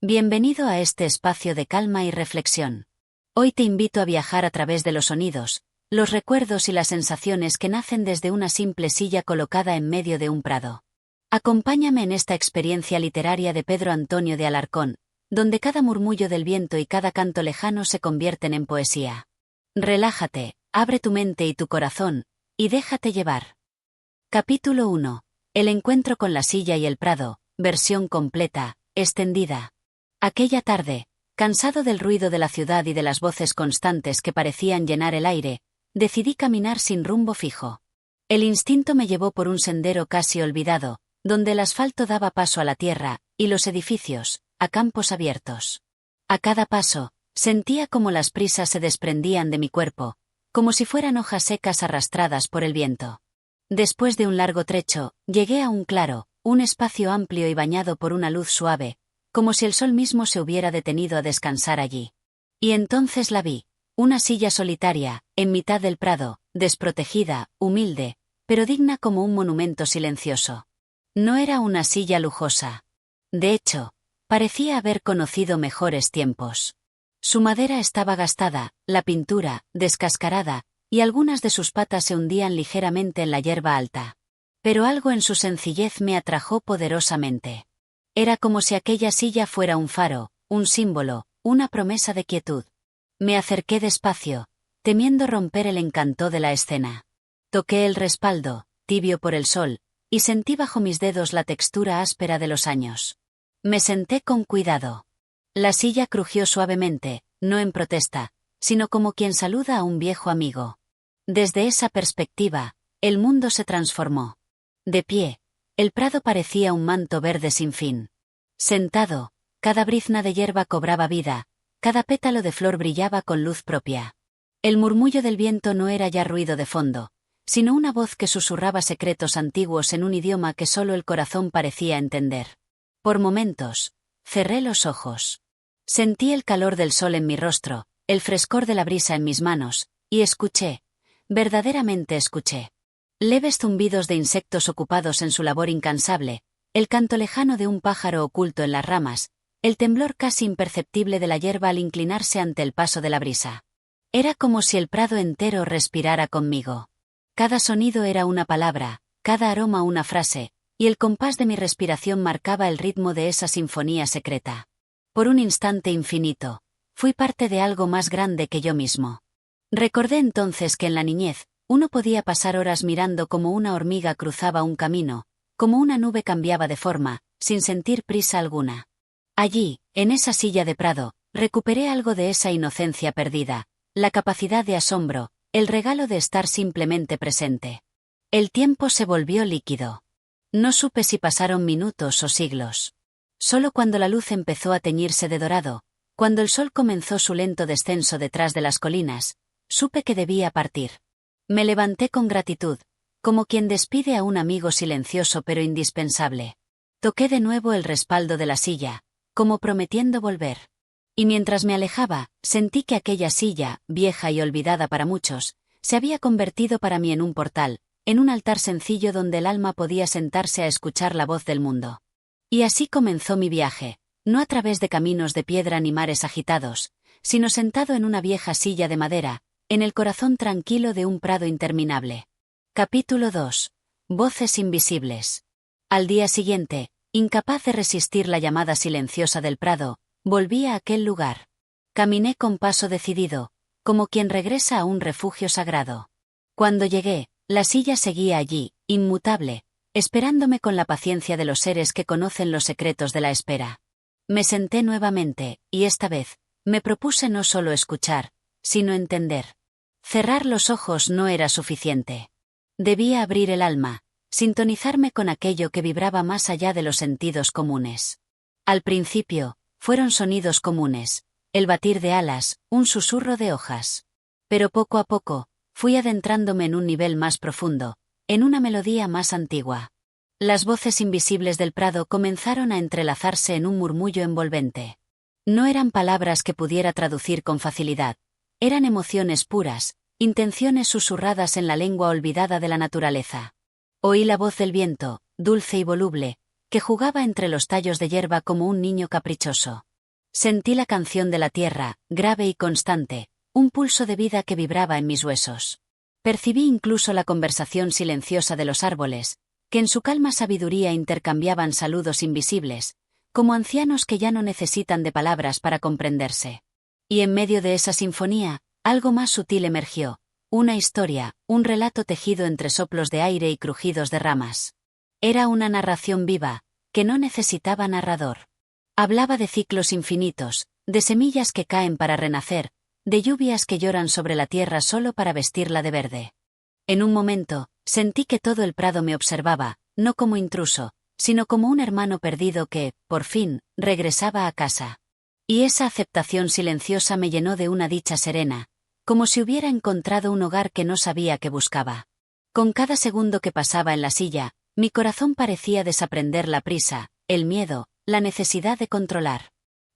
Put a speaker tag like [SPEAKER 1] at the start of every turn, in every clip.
[SPEAKER 1] Bienvenido a este espacio de calma y reflexión. Hoy te invito a viajar a través de los sonidos, los recuerdos y las sensaciones que nacen desde una simple silla colocada en medio de un prado. Acompáñame en esta experiencia literaria de Pedro Antonio de Alarcón, donde cada murmullo del viento y cada canto lejano se convierten en poesía. Relájate, abre tu mente y tu corazón, y déjate llevar. Capítulo 1. El encuentro con la silla y el prado, versión completa, extendida. Aquella tarde, cansado del ruido de la ciudad y de las voces constantes que parecían llenar el aire, decidí caminar sin rumbo fijo. El instinto me llevó por un sendero casi olvidado, donde el asfalto daba paso a la tierra, y los edificios, a campos abiertos. A cada paso, sentía como las prisas se desprendían de mi cuerpo, como si fueran hojas secas arrastradas por el viento. Después de un largo trecho, llegué a un claro, un espacio amplio y bañado por una luz suave, como si el sol mismo se hubiera detenido a descansar allí. Y entonces la vi, una silla solitaria, en mitad del prado, desprotegida, humilde, pero digna como un monumento silencioso. No era una silla lujosa. De hecho, parecía haber conocido mejores tiempos. Su madera estaba gastada, la pintura, descascarada, y algunas de sus patas se hundían ligeramente en la hierba alta. Pero algo en su sencillez me atrajo poderosamente. Era como si aquella silla fuera un faro, un símbolo, una promesa de quietud. Me acerqué despacio, temiendo romper el encanto de la escena. Toqué el respaldo, tibio por el sol, y sentí bajo mis dedos la textura áspera de los años. Me senté con cuidado. La silla crujió suavemente, no en protesta, sino como quien saluda a un viejo amigo. Desde esa perspectiva, el mundo se transformó. De pie, el prado parecía un manto verde sin fin. Sentado, cada brizna de hierba cobraba vida, cada pétalo de flor brillaba con luz propia. El murmullo del viento no era ya ruido de fondo, sino una voz que susurraba secretos antiguos en un idioma que solo el corazón parecía entender. Por momentos, cerré los ojos. Sentí el calor del sol en mi rostro, el frescor de la brisa en mis manos, y escuché, verdaderamente escuché. Leves zumbidos de insectos ocupados en su labor incansable, el canto lejano de un pájaro oculto en las ramas, el temblor casi imperceptible de la hierba al inclinarse ante el paso de la brisa. Era como si el prado entero respirara conmigo. Cada sonido era una palabra, cada aroma una frase, y el compás de mi respiración marcaba el ritmo de esa sinfonía secreta. Por un instante infinito, fui parte de algo más grande que yo mismo. Recordé entonces que en la niñez, uno podía pasar horas mirando cómo una hormiga cruzaba un camino, como una nube cambiaba de forma, sin sentir prisa alguna. Allí, en esa silla de prado, recuperé algo de esa inocencia perdida, la capacidad de asombro, el regalo de estar simplemente presente. El tiempo se volvió líquido. No supe si pasaron minutos o siglos. Solo cuando la luz empezó a teñirse de dorado, cuando el sol comenzó su lento descenso detrás de las colinas, supe que debía partir. Me levanté con gratitud, como quien despide a un amigo silencioso pero indispensable. Toqué de nuevo el respaldo de la silla, como prometiendo volver. Y mientras me alejaba, sentí que aquella silla, vieja y olvidada para muchos, se había convertido para mí en un portal, en un altar sencillo donde el alma podía sentarse a escuchar la voz del mundo. Y así comenzó mi viaje, no a través de caminos de piedra ni mares agitados, sino sentado en una vieja silla de madera, en el corazón tranquilo de un prado interminable. Capítulo 2. Voces invisibles. Al día siguiente, incapaz de resistir la llamada silenciosa del prado, volví a aquel lugar. Caminé con paso decidido, como quien regresa a un refugio sagrado. Cuando llegué, la silla seguía allí, inmutable, esperándome con la paciencia de los seres que conocen los secretos de la espera. Me senté nuevamente, y esta vez, me propuse no solo escuchar, sino entender. Cerrar los ojos no era suficiente. Debía abrir el alma, sintonizarme con aquello que vibraba más allá de los sentidos comunes. Al principio, fueron sonidos comunes, el batir de alas, un susurro de hojas. Pero poco a poco, fui adentrándome en un nivel más profundo, en una melodía más antigua. Las voces invisibles del prado comenzaron a entrelazarse en un murmullo envolvente. No eran palabras que pudiera traducir con facilidad, eran emociones puras, intenciones susurradas en la lengua olvidada de la naturaleza. Oí la voz del viento, dulce y voluble, que jugaba entre los tallos de hierba como un niño caprichoso. Sentí la canción de la tierra, grave y constante, un pulso de vida que vibraba en mis huesos. Percibí incluso la conversación silenciosa de los árboles, que en su calma sabiduría intercambiaban saludos invisibles, como ancianos que ya no necesitan de palabras para comprenderse. Y en medio de esa sinfonía, algo más sutil emergió, una historia, un relato tejido entre soplos de aire y crujidos de ramas. Era una narración viva, que no necesitaba narrador. Hablaba de ciclos infinitos, de semillas que caen para renacer, de lluvias que lloran sobre la tierra solo para vestirla de verde. En un momento, sentí que todo el prado me observaba, no como intruso, sino como un hermano perdido que, por fin, regresaba a casa. Y esa aceptación silenciosa me llenó de una dicha serena, como si hubiera encontrado un hogar que no sabía que buscaba. Con cada segundo que pasaba en la silla, mi corazón parecía desaprender la prisa, el miedo, la necesidad de controlar.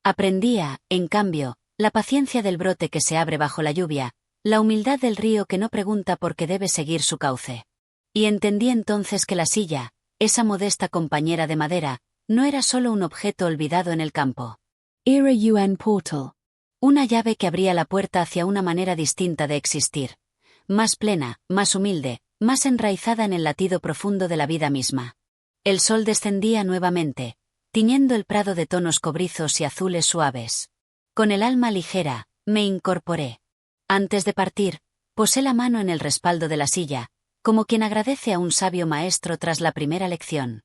[SPEAKER 1] Aprendía, en cambio, la paciencia del brote que se abre bajo la lluvia, la humildad del río que no pregunta por qué debe seguir su cauce. Y entendí entonces que la silla, esa modesta compañera de madera, no era solo un objeto olvidado en el campo. Era un portal. Una llave que abría la puerta hacia una manera distinta de existir. Más plena, más humilde, más enraizada en el latido profundo de la vida misma. El sol descendía nuevamente, tiñendo el prado de tonos cobrizos y azules suaves. Con el alma ligera, me incorporé. Antes de partir, posé la mano en el respaldo de la silla, como quien agradece a un sabio maestro tras la primera lección.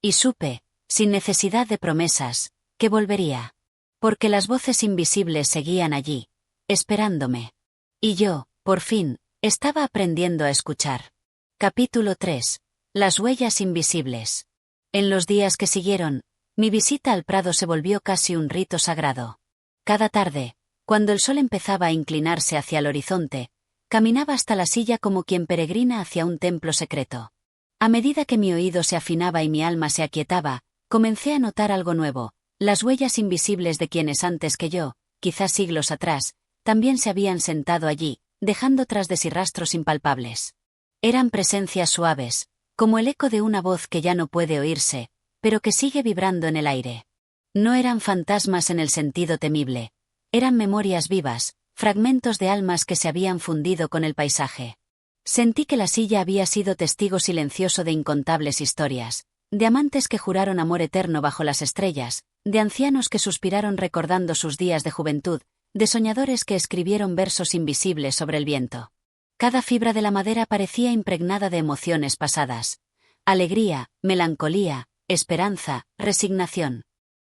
[SPEAKER 1] Y supe, sin necesidad de promesas, que volvería. Porque las voces invisibles seguían allí, esperándome. Y yo, por fin, estaba aprendiendo a escuchar. Capítulo 3. Las huellas invisibles. En los días que siguieron, mi visita al prado se volvió casi un rito sagrado. Cada tarde, cuando el sol empezaba a inclinarse hacia el horizonte, caminaba hasta la silla como quien peregrina hacia un templo secreto. A medida que mi oído se afinaba y mi alma se aquietaba, comencé a notar algo nuevo, las huellas invisibles de quienes antes que yo, quizás siglos atrás, también se habían sentado allí, dejando tras de sí rastros impalpables. Eran presencias suaves, como el eco de una voz que ya no puede oírse, pero que sigue vibrando en el aire. No eran fantasmas en el sentido temible. Eran memorias vivas, fragmentos de almas que se habían fundido con el paisaje. Sentí que la silla había sido testigo silencioso de incontables historias, de amantes que juraron amor eterno bajo las estrellas, de ancianos que suspiraron recordando sus días de juventud, de soñadores que escribieron versos invisibles sobre el viento. Cada fibra de la madera parecía impregnada de emociones pasadas. Alegría, melancolía, esperanza, resignación.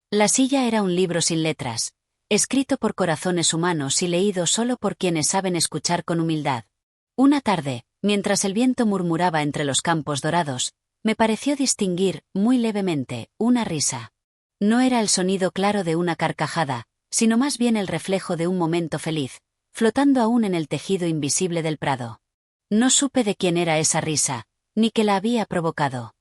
[SPEAKER 1] La silla era un libro sin letras, escrito por corazones humanos y leído solo por quienes saben escuchar con humildad. Una tarde, mientras el viento murmuraba entre los campos dorados, me pareció distinguir, muy levemente, una risa. No era el sonido claro de una carcajada, sino más bien el reflejo de un momento feliz, flotando aún en el tejido invisible del prado. No supe de quién era esa risa, ni qué la había provocado.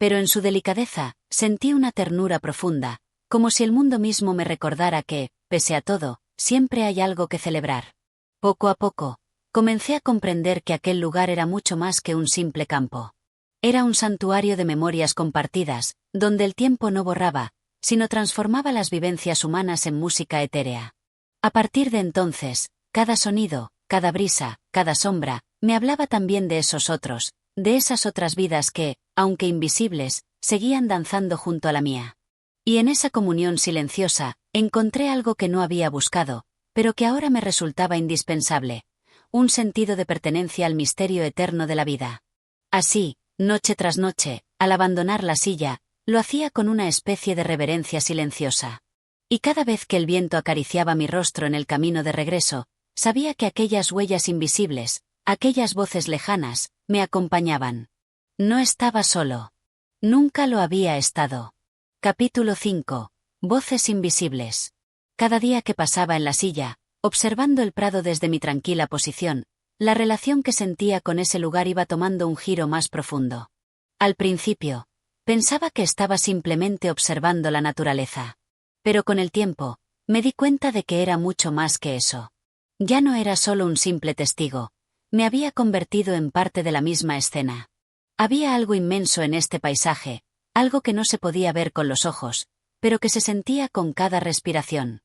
[SPEAKER 1] Pero en su delicadeza, sentí una ternura profunda, como si el mundo mismo me recordara que, pese a todo, siempre hay algo que celebrar. Poco a poco, comencé a comprender que aquel lugar era mucho más que un simple campo. Era un santuario de memorias compartidas, donde el tiempo no borraba, sino transformaba las vivencias humanas en música etérea. A partir de entonces, cada sonido, cada brisa, cada sombra, me hablaba también de esos otros, de esas otras vidas que, aunque invisibles, seguían danzando junto a la mía. Y en esa comunión silenciosa, encontré algo que no había buscado, pero que ahora me resultaba indispensable, un sentido de pertenencia al misterio eterno de la vida. Así, noche tras noche, al abandonar la silla, lo hacía con una especie de reverencia silenciosa. Y cada vez que el viento acariciaba mi rostro en el camino de regreso, sabía que aquellas huellas invisibles, aquellas voces lejanas, me acompañaban. No estaba solo. Nunca lo había estado. Capítulo 5. Voces invisibles. Cada día que pasaba en la silla, observando el prado desde mi tranquila posición, la relación que sentía con ese lugar iba tomando un giro más profundo. Al principio, pensaba que estaba simplemente observando la naturaleza. Pero con el tiempo, me di cuenta de que era mucho más que eso. Ya no era solo un simple testigo, me había convertido en parte de la misma escena. Había algo inmenso en este paisaje, algo que no se podía ver con los ojos, pero que se sentía con cada respiración.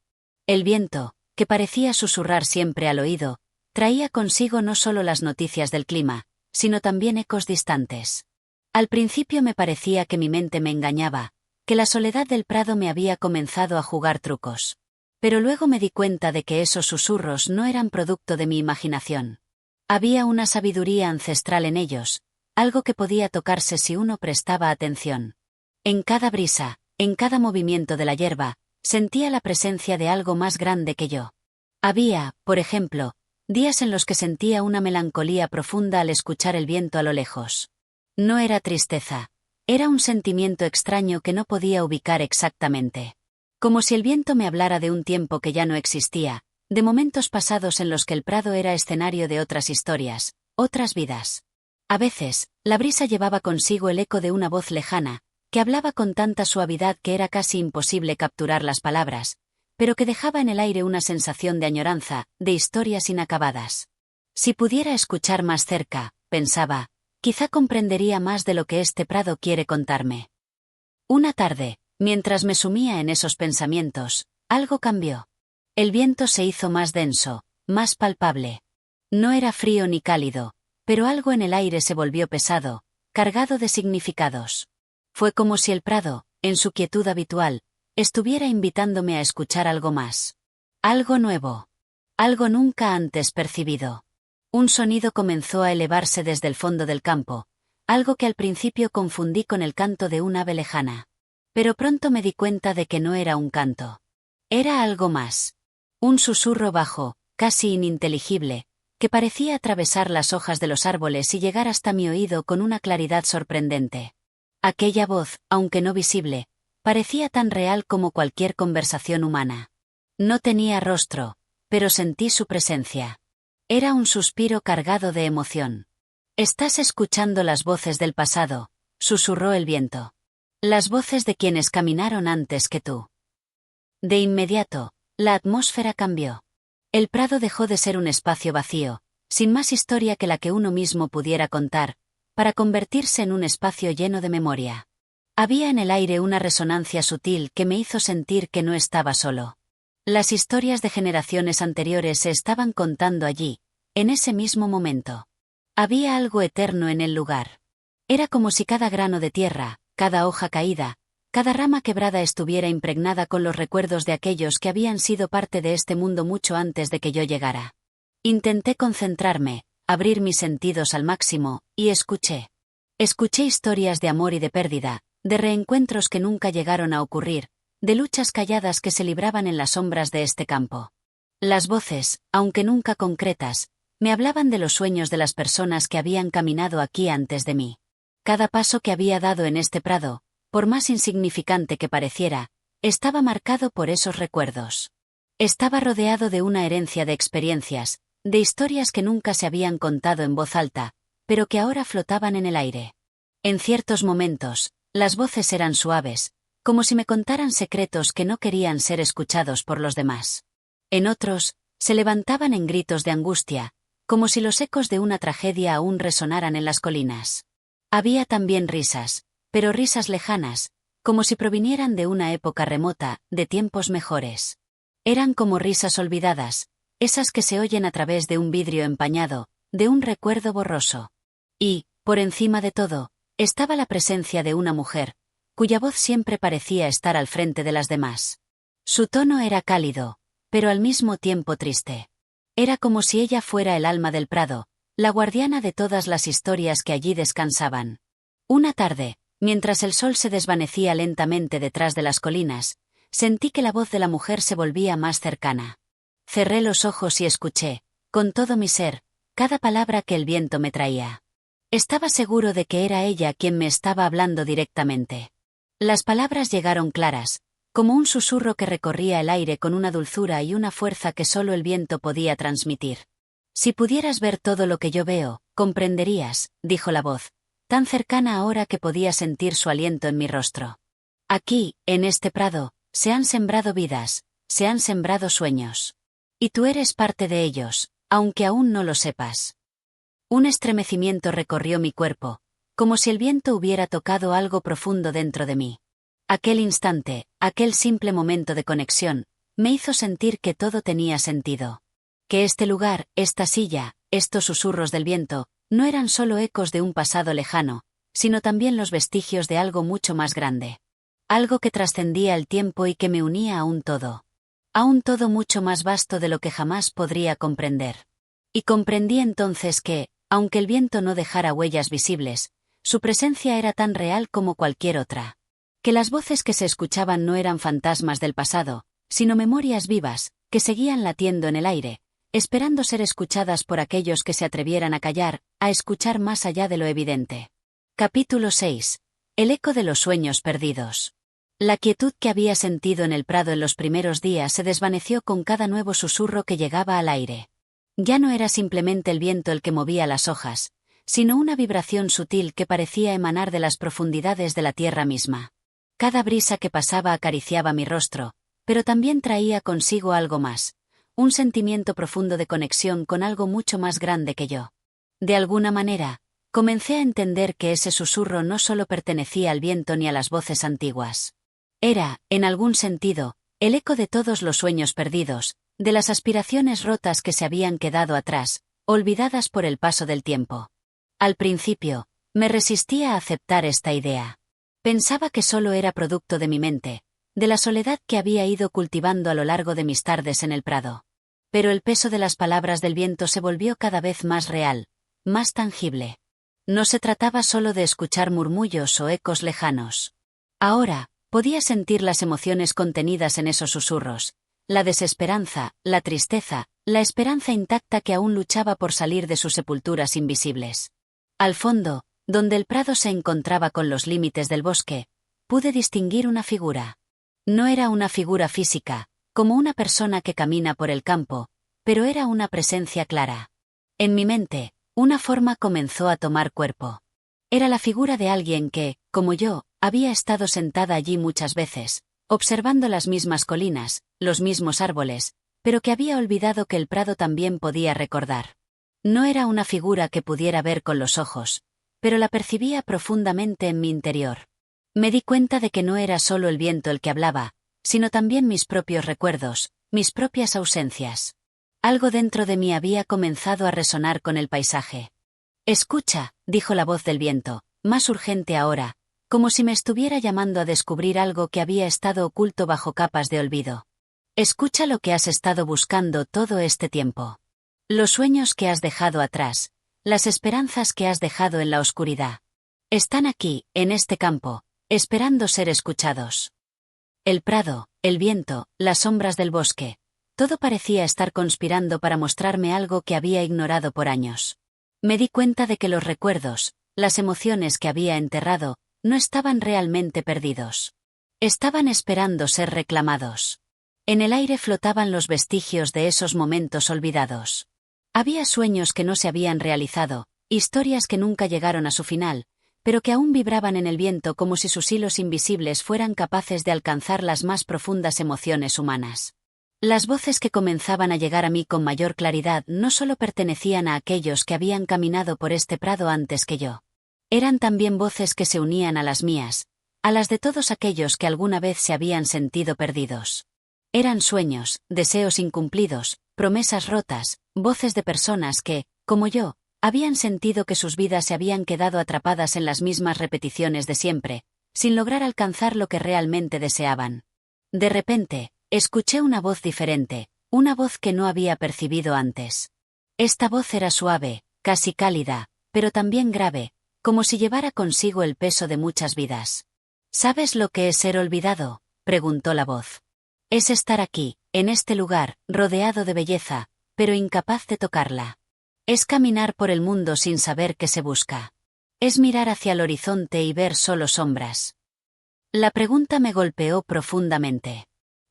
[SPEAKER 1] El viento, que parecía susurrar siempre al oído, traía consigo no solo las noticias del clima, sino también ecos distantes. Al principio me parecía que mi mente me engañaba, que la soledad del prado me había comenzado a jugar trucos. Pero luego me di cuenta de que esos susurros no eran producto de mi imaginación. Había una sabiduría ancestral en ellos, algo que podía tocarse si uno prestaba atención. En cada brisa, en cada movimiento de la hierba, sentía la presencia de algo más grande que yo. Había, por ejemplo, días en los que sentía una melancolía profunda al escuchar el viento a lo lejos. No era tristeza, era un sentimiento extraño que no podía ubicar exactamente. Como si el viento me hablara de un tiempo que ya no existía, de momentos pasados en los que el prado era escenario de otras historias, otras vidas. A veces, la brisa llevaba consigo el eco de una voz lejana, que hablaba con tanta suavidad que era casi imposible capturar las palabras, pero que dejaba en el aire una sensación de añoranza, de historias inacabadas. Si pudiera escuchar más cerca, pensaba, quizá comprendería más de lo que este prado quiere contarme. Una tarde, mientras me sumía en esos pensamientos, algo cambió. El viento se hizo más denso, más palpable. No era frío ni cálido, pero algo en el aire se volvió pesado, cargado de significados. Fue como si el prado, en su quietud habitual, estuviera invitándome a escuchar algo más. Algo nuevo. Algo nunca antes percibido. Un sonido comenzó a elevarse desde el fondo del campo, algo que al principio confundí con el canto de un ave lejana. Pero pronto me di cuenta de que no era un canto. Era algo más. Un susurro bajo, casi ininteligible, que parecía atravesar las hojas de los árboles y llegar hasta mi oído con una claridad sorprendente. Aquella voz, aunque no visible, parecía tan real como cualquier conversación humana. No tenía rostro, pero sentí su presencia. Era un suspiro cargado de emoción. «Estás escuchando las voces del pasado», susurró el viento. «Las voces de quienes caminaron antes que tú». De inmediato, la atmósfera cambió. El prado dejó de ser un espacio vacío, sin más historia que la que uno mismo pudiera contar, para convertirse en un espacio lleno de memoria. Había en el aire una resonancia sutil que me hizo sentir que no estaba solo. Las historias de generaciones anteriores se estaban contando allí, en ese mismo momento. Había algo eterno en el lugar. Era como si cada grano de tierra, cada hoja caída, cada rama quebrada estuviera impregnada con los recuerdos de aquellos que habían sido parte de este mundo mucho antes de que yo llegara. Intenté concentrarme, abrir mis sentidos al máximo, y escuché. Escuché historias de amor y de pérdida, de reencuentros que nunca llegaron a ocurrir, de luchas calladas que se libraban en las sombras de este campo. Las voces, aunque nunca concretas, me hablaban de los sueños de las personas que habían caminado aquí antes de mí. Cada paso que había dado en este prado, por más insignificante que pareciera, estaba marcado por esos recuerdos. Estaba rodeado de una herencia de experiencias, de historias que nunca se habían contado en voz alta, pero que ahora flotaban en el aire. En ciertos momentos, las voces eran suaves, como si me contaran secretos que no querían ser escuchados por los demás. En otros, se levantaban en gritos de angustia, como si los ecos de una tragedia aún resonaran en las colinas. Había también risas, pero risas lejanas, como si provinieran de una época remota, de tiempos mejores. Eran como risas olvidadas, esas que se oyen a través de un vidrio empañado, de un recuerdo borroso. Y, por encima de todo, estaba la presencia de una mujer, cuya voz siempre parecía estar al frente de las demás. Su tono era cálido, pero al mismo tiempo triste. Era como si ella fuera el alma del prado, la guardiana de todas las historias que allí descansaban. Una tarde, mientras el sol se desvanecía lentamente detrás de las colinas, sentí que la voz de la mujer se volvía más cercana. Cerré los ojos y escuché, con todo mi ser, cada palabra que el viento me traía. Estaba seguro de que era ella quien me estaba hablando directamente. Las palabras llegaron claras, como un susurro que recorría el aire con una dulzura y una fuerza que solo el viento podía transmitir. «Si pudieras ver todo lo que yo veo, comprenderías», dijo la voz, tan cercana ahora que podía sentir su aliento en mi rostro. «Aquí, en este prado, se han sembrado vidas, se han sembrado sueños. Y tú eres parte de ellos, aunque aún no lo sepas». Un estremecimiento recorrió mi cuerpo, como si el viento hubiera tocado algo profundo dentro de mí. Aquel instante, aquel simple momento de conexión, me hizo sentir que todo tenía sentido. Que este lugar, esta silla, estos susurros del viento, no eran solo ecos de un pasado lejano, sino también los vestigios de algo mucho más grande. Algo que trascendía el tiempo y que me unía a un todo. A un todo mucho más vasto de lo que jamás podría comprender. Y comprendí entonces que, aunque el viento no dejara huellas visibles, su presencia era tan real como cualquier otra. Que las voces que se escuchaban no eran fantasmas del pasado, sino memorias vivas, que seguían latiendo en el aire, esperando ser escuchadas por aquellos que se atrevieran a callar, a escuchar más allá de lo evidente. Capítulo 6. El eco de los sueños perdidos. La quietud que había sentido en el prado en los primeros días se desvaneció con cada nuevo susurro que llegaba al aire. Ya no era simplemente el viento el que movía las hojas, sino una vibración sutil que parecía emanar de las profundidades de la tierra misma. Cada brisa que pasaba acariciaba mi rostro, pero también traía consigo algo más, un sentimiento profundo de conexión con algo mucho más grande que yo. De alguna manera, comencé a entender que ese susurro no solo pertenecía al viento ni a las voces antiguas. Era, en algún sentido, el eco de todos los sueños perdidos, de las aspiraciones rotas que se habían quedado atrás, olvidadas por el paso del tiempo. Al principio, me resistía a aceptar esta idea. Pensaba que solo era producto de mi mente, de la soledad que había ido cultivando a lo largo de mis tardes en el prado. Pero el peso de las palabras del viento se volvió cada vez más real, más tangible. No se trataba solo de escuchar murmullos o ecos lejanos. Ahora, podía sentir las emociones contenidas en esos susurros, la desesperanza, la tristeza, la esperanza intacta que aún luchaba por salir de sus sepulturas invisibles. Al fondo, donde el prado se encontraba con los límites del bosque, pude distinguir una figura. No era una figura física, como una persona que camina por el campo, pero era una presencia clara. En mi mente, una forma comenzó a tomar cuerpo. Era la figura de alguien que, como yo, había estado sentada allí muchas veces, observando las mismas colinas, los mismos árboles, pero que había olvidado que el prado también podía recordar. No era una figura que pudiera ver con los ojos, pero la percibía profundamente en mi interior. Me di cuenta de que no era solo el viento el que hablaba, sino también mis propios recuerdos, mis propias ausencias. Algo dentro de mí había comenzado a resonar con el paisaje. «Escucha», dijo la voz del viento, más urgente ahora, como si me estuviera llamando a descubrir algo que había estado oculto bajo capas de olvido. «Escucha lo que has estado buscando todo este tiempo. Los sueños que has dejado atrás, las esperanzas que has dejado en la oscuridad. Están aquí, en este campo, esperando ser escuchados». El prado, el viento, las sombras del bosque, todo parecía estar conspirando para mostrarme algo que había ignorado por años. Me di cuenta de que los recuerdos, las emociones que había enterrado, no estaban realmente perdidos. Estaban esperando ser reclamados. En el aire flotaban los vestigios de esos momentos olvidados. Había sueños que no se habían realizado, historias que nunca llegaron a su final, pero que aún vibraban en el viento como si sus hilos invisibles fueran capaces de alcanzar las más profundas emociones humanas. Las voces que comenzaban a llegar a mí con mayor claridad no solo pertenecían a aquellos que habían caminado por este prado antes que yo. Eran también voces que se unían a las mías, a las de todos aquellos que alguna vez se habían sentido perdidos. Eran sueños, deseos incumplidos, promesas rotas, voces de personas que, como yo, habían sentido que sus vidas se habían quedado atrapadas en las mismas repeticiones de siempre, sin lograr alcanzar lo que realmente deseaban. De repente, escuché una voz diferente, una voz que no había percibido antes. Esta voz era suave, casi cálida, pero también grave, como si llevara consigo el peso de muchas vidas. «¿Sabes lo que es ser olvidado?», preguntó la voz. «Es estar aquí, en este lugar, rodeado de belleza, pero incapaz de tocarla. Es caminar por el mundo sin saber qué se busca. Es mirar hacia el horizonte y ver solo sombras». La pregunta me golpeó profundamente.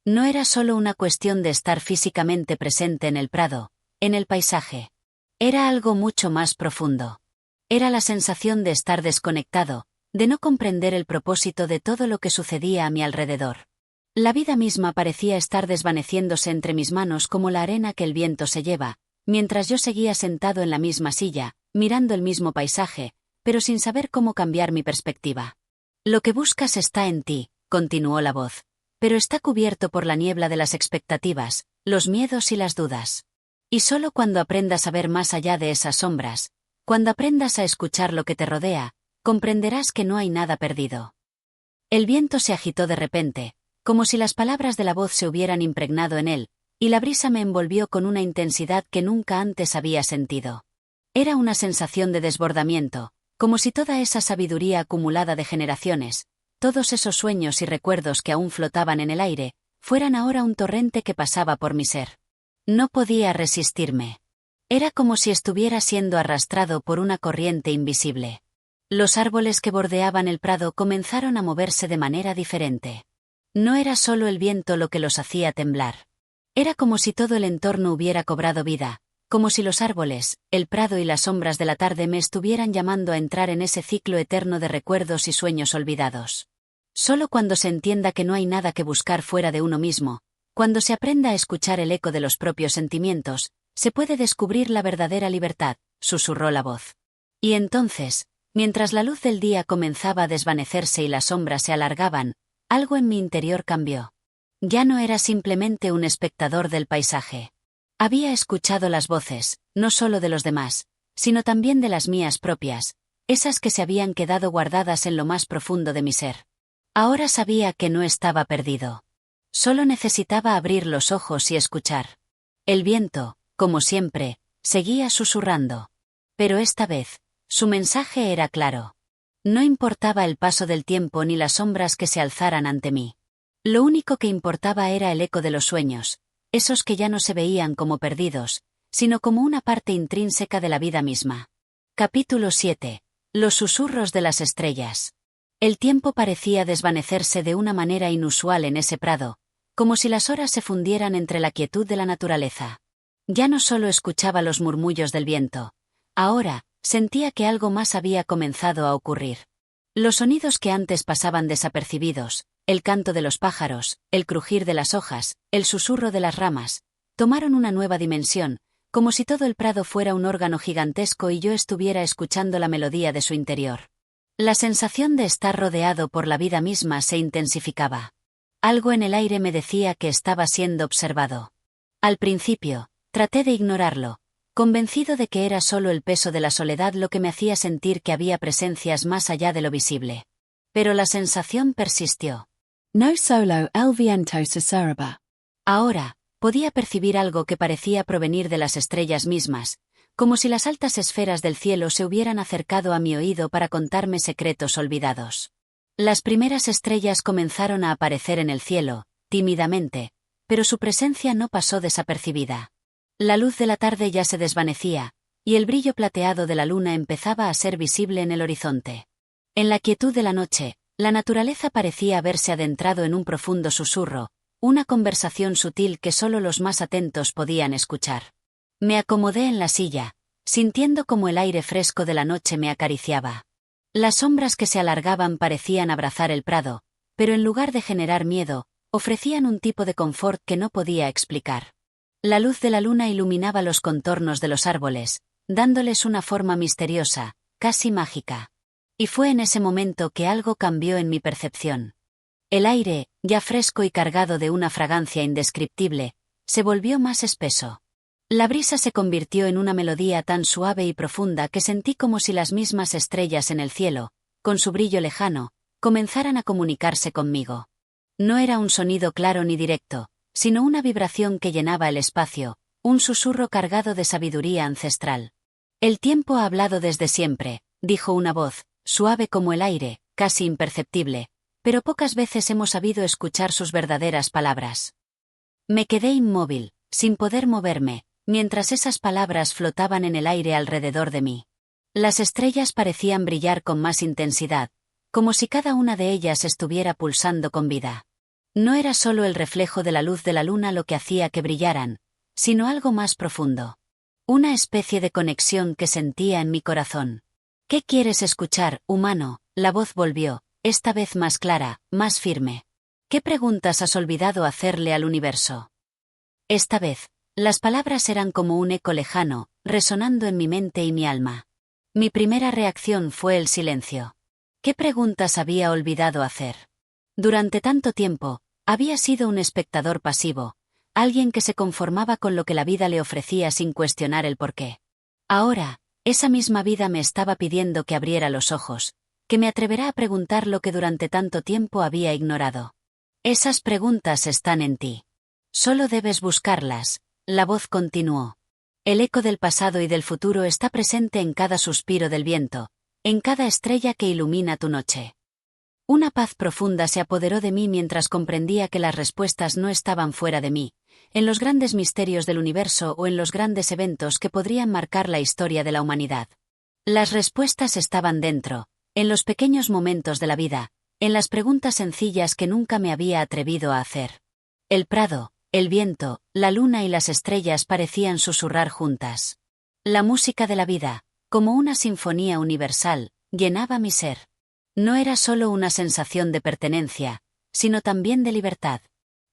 [SPEAKER 1] No era solo una cuestión de estar físicamente presente en el prado, en el paisaje. Era algo mucho más profundo. Era la sensación de estar desconectado, de no comprender el propósito de todo lo que sucedía a mi alrededor. La vida misma parecía estar desvaneciéndose entre mis manos como la arena que el viento se lleva, mientras yo seguía sentado en la misma silla, mirando el mismo paisaje, pero sin saber cómo cambiar mi perspectiva. «Lo que buscas está en ti», continuó la voz, pero está cubierto por la niebla de las expectativas, los miedos y las dudas. Y solo cuando aprendas a ver más allá de esas sombras, cuando aprendas a escuchar lo que te rodea, comprenderás que no hay nada perdido. El viento se agitó de repente, como si las palabras de la voz se hubieran impregnado en él, y la brisa me envolvió con una intensidad que nunca antes había sentido. Era una sensación de desbordamiento, como si toda esa sabiduría acumulada de generaciones, todos esos sueños y recuerdos que aún flotaban en el aire, fueran ahora un torrente que pasaba por mi ser. No podía resistirme. Era como si estuviera siendo arrastrado por una corriente invisible. Los árboles que bordeaban el prado comenzaron a moverse de manera diferente. No era solo el viento lo que los hacía temblar. Era como si todo el entorno hubiera cobrado vida, como si los árboles, el prado y las sombras de la tarde me estuvieran llamando a entrar en ese ciclo eterno de recuerdos y sueños olvidados. Solo cuando se entienda que no hay nada que buscar fuera de uno mismo, cuando se aprenda a escuchar el eco de los propios sentimientos, se puede descubrir la verdadera libertad, susurró la voz. Y entonces, mientras la luz del día comenzaba a desvanecerse y las sombras se alargaban, algo en mi interior cambió. Ya no era simplemente un espectador del paisaje. Había escuchado las voces, no solo de los demás, sino también de las mías propias, esas que se habían quedado guardadas en lo más profundo de mi ser. Ahora sabía que no estaba perdido. Solo necesitaba abrir los ojos y escuchar. El viento, como siempre, seguía susurrando. Pero esta vez, su mensaje era claro. No importaba el paso del tiempo ni las sombras que se alzaran ante mí. Lo único que importaba era el eco de los sueños, esos que ya no se veían como perdidos, sino como una parte intrínseca de la vida misma. Capítulo 7. Los susurros de las estrellas. El tiempo parecía desvanecerse de una manera inusual en ese prado, como si las horas se fundieran entre la quietud de la naturaleza. Ya no solo escuchaba los murmullos del viento. Ahora, sentía que algo más había comenzado a ocurrir. Los sonidos que antes pasaban desapercibidos, el canto de los pájaros, el crujir de las hojas, el susurro de las ramas, tomaron una nueva dimensión, como si todo el prado fuera un órgano gigantesco y yo estuviera escuchando la melodía de su interior. La sensación de estar rodeado por la vida misma se intensificaba. Algo en el aire me decía que estaba siendo observado. Al principio, traté de ignorarlo, convencido de que era solo el peso de la soledad lo que me hacía sentir que había presencias más allá de lo visible. Pero la sensación persistió.
[SPEAKER 2] No solo el viento susurraba.
[SPEAKER 1] Ahora, podía percibir algo que parecía provenir de las estrellas mismas, como si las altas esferas del cielo se hubieran acercado a mi oído para contarme secretos olvidados. Las primeras estrellas comenzaron a aparecer en el cielo, tímidamente, pero su presencia no pasó desapercibida. La luz de la tarde ya se desvanecía, y el brillo plateado de la luna empezaba a ser visible en el horizonte. En la quietud de la noche, la naturaleza parecía haberse adentrado en un profundo susurro, una conversación sutil que solo los más atentos podían escuchar. Me acomodé en la silla, sintiendo como el aire fresco de la noche me acariciaba. Las sombras que se alargaban parecían abrazar el prado, pero en lugar de generar miedo, ofrecían un tipo de confort que no podía explicar. La luz de la luna iluminaba los contornos de los árboles, dándoles una forma misteriosa, casi mágica. Y fue en ese momento que algo cambió en mi percepción. El aire, ya fresco y cargado de una fragancia indescriptible, se volvió más espeso. La brisa se convirtió en una melodía tan suave y profunda que sentí como si las mismas estrellas en el cielo, con su brillo lejano, comenzaran a comunicarse conmigo. No era un sonido claro ni directo, sino una vibración que llenaba el espacio, un susurro cargado de sabiduría ancestral. El tiempo ha hablado desde siempre, dijo una voz, suave como el aire, casi imperceptible, pero pocas veces hemos sabido escuchar sus verdaderas palabras. Me quedé inmóvil, sin poder moverme, mientras esas palabras flotaban en el aire alrededor de mí. Las estrellas parecían brillar con más intensidad, como si cada una de ellas estuviera pulsando con vida. No era solo el reflejo de la luz de la luna lo que hacía que brillaran, sino algo más profundo. Una especie de conexión que sentía en mi corazón. ¿Qué quieres escuchar, humano? La voz volvió, esta vez más clara, más firme. ¿Qué preguntas has olvidado hacerle al universo? Esta vez, las palabras eran como un eco lejano, resonando en mi mente y mi alma. Mi primera reacción fue el silencio. ¿Qué preguntas había olvidado hacer? Durante tanto tiempo, Había sido un espectador pasivo, alguien que se conformaba con lo que la vida le ofrecía sin cuestionar el porqué. Ahora, esa misma vida me estaba pidiendo que abriera los ojos, que me atreverá a preguntar lo que durante tanto tiempo había ignorado. Esas preguntas están en ti. Solo debes buscarlas, la voz continuó. El eco del pasado y del futuro está presente en cada suspiro del viento, en cada estrella que ilumina tu noche. Una paz profunda se apoderó de mí mientras comprendía que las respuestas no estaban fuera de mí, en los grandes misterios del universo o en los grandes eventos que podrían marcar la historia de la humanidad. Las respuestas estaban dentro, en los pequeños momentos de la vida, en las preguntas sencillas que nunca me había atrevido a hacer. El prado, el viento, la luna y las estrellas parecían susurrar juntas. La música de la vida, como una sinfonía universal, llenaba mi ser. No era solo una sensación de pertenencia, sino también de libertad.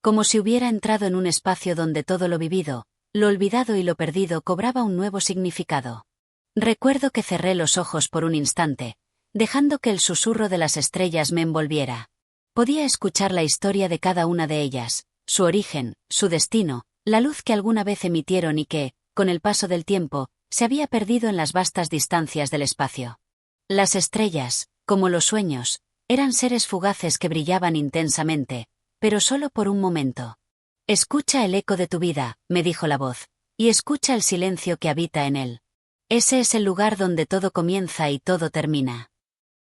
[SPEAKER 1] Como si hubiera entrado en un espacio donde todo lo vivido, lo olvidado y lo perdido cobraba un nuevo significado. Recuerdo que cerré los ojos por un instante, dejando que el susurro de las estrellas me envolviera. Podía escuchar la historia de cada una de ellas, su origen, su destino, la luz que alguna vez emitieron y que, con el paso del tiempo, se había perdido en las vastas distancias del espacio. Las estrellas, como los sueños, eran seres fugaces que brillaban intensamente, pero solo por un momento. Escucha el eco de tu vida, me dijo la voz, y escucha el silencio que habita en él. Ese es el lugar donde todo comienza y todo termina.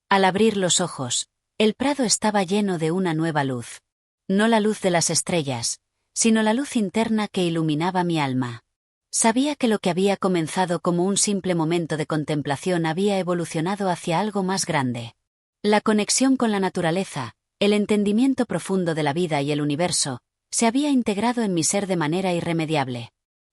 [SPEAKER 1] Al abrir los ojos, el prado estaba lleno de una nueva luz. No la luz de las estrellas, sino la luz interna que iluminaba mi alma. Sabía que lo que había comenzado como un simple momento de contemplación había evolucionado hacia algo más grande. La conexión con la naturaleza, el entendimiento profundo de la vida y el universo, se había integrado en mi ser de manera irremediable.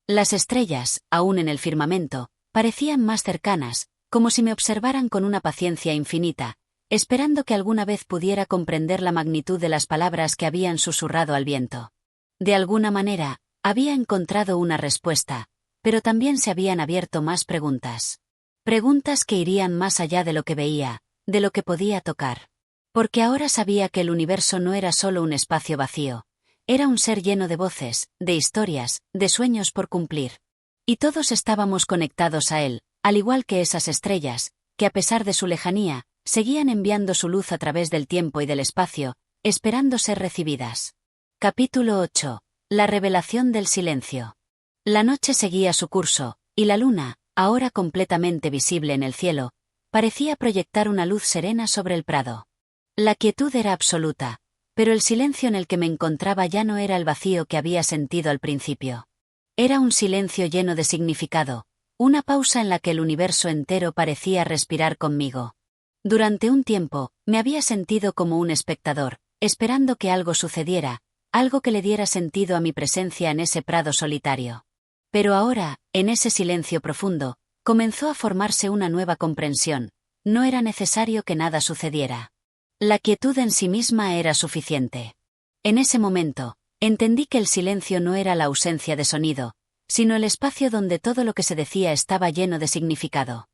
[SPEAKER 1] Las estrellas, aún en el firmamento, parecían más cercanas, como si me observaran con una paciencia infinita, esperando que alguna vez pudiera comprender la magnitud de las palabras que habían susurrado al viento. De alguna manera, había encontrado una respuesta, pero también se habían abierto más preguntas. Preguntas que irían más allá de lo que veía, de lo que podía tocar. Porque ahora sabía que el universo no era solo un espacio vacío, era un ser lleno de voces, de historias, de sueños por cumplir. Y todos estábamos conectados a él, al igual que esas estrellas, que a pesar de su lejanía, seguían enviando su luz a través del tiempo y del espacio, esperando ser recibidas. Capítulo 8. La revelación del silencio. La noche seguía su curso, y la luna, ahora completamente visible en el cielo, parecía proyectar una luz serena sobre el prado. La quietud era absoluta, pero el silencio en el que me encontraba ya no era el vacío que había sentido al principio. Era un silencio lleno de significado, una pausa en la que el universo entero parecía respirar conmigo. Durante un tiempo, me había sentido como un espectador, esperando que algo sucediera, algo que le diera sentido a mi presencia en ese prado solitario. Pero ahora, en ese silencio profundo, comenzó a formarse una nueva comprensión. No era necesario que nada sucediera. La quietud en sí misma era suficiente. En ese momento, entendí que el silencio no era la ausencia de sonido, sino el espacio donde todo lo que se decía estaba lleno de significado.